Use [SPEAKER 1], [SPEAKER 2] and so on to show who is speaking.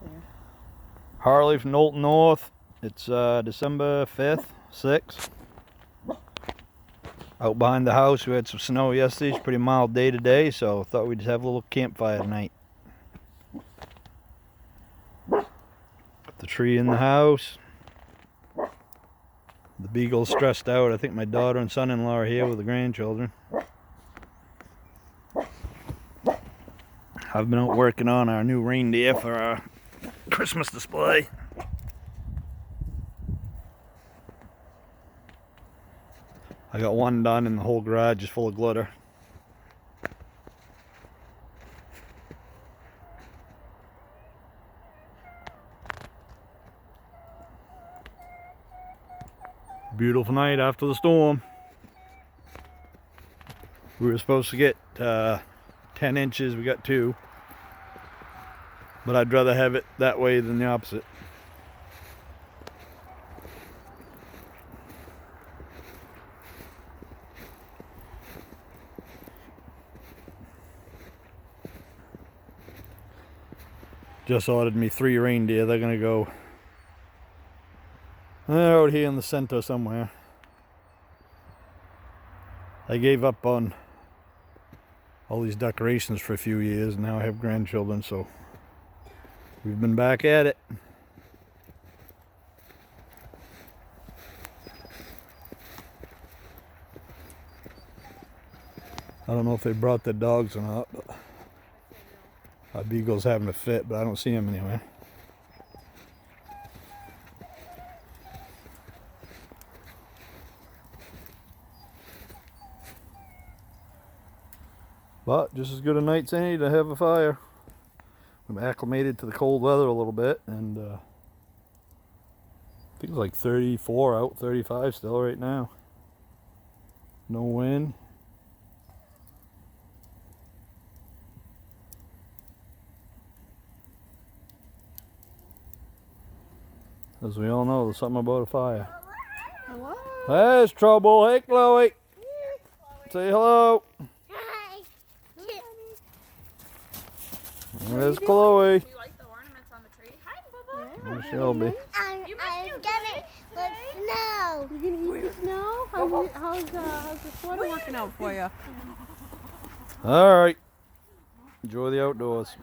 [SPEAKER 1] There.
[SPEAKER 2] Harley from Knowlton North. It's December 5th, 6th. Out behind the house, we had some snow yesterday. It's a pretty mild day today, so thought we'd just have a little campfire tonight. Got the tree in the house. The beagle's stressed out. I think my daughter and son-in-law are here with the grandchildren. I've been out working on our new reindeer for our Christmas display. I got one done and the whole garage is full of glitter. Beautiful night after the storm. We were supposed to get 10 inches, we got 2. But I'd rather have it that way than the opposite. Just ordered me 3 reindeer. They're gonna go out here in the center somewhere. I gave up on all these decorations for a few years, and now I have grandchildren, so we've been back at it. I don't know if they brought their dogs or not, but our beagle's having a fit, but I don't see him anywhere. But just as good a night as any to have a fire. I'm acclimated to the cold weather a little bit, and I think it's like 34 out, 35 still right now. No wind. As we all know, there's something about a fire.
[SPEAKER 1] Hello.
[SPEAKER 2] There's trouble. Hey, Chloe. Say hello.
[SPEAKER 3] Hi.
[SPEAKER 2] There's Chloe.
[SPEAKER 4] We like the ornaments on the tree. Hi, Bubba.
[SPEAKER 2] There's Shelby.
[SPEAKER 3] I'm gonna let snow.
[SPEAKER 1] You gonna eat the snow? How's the sweater working out for you?
[SPEAKER 2] All right. Enjoy the outdoors.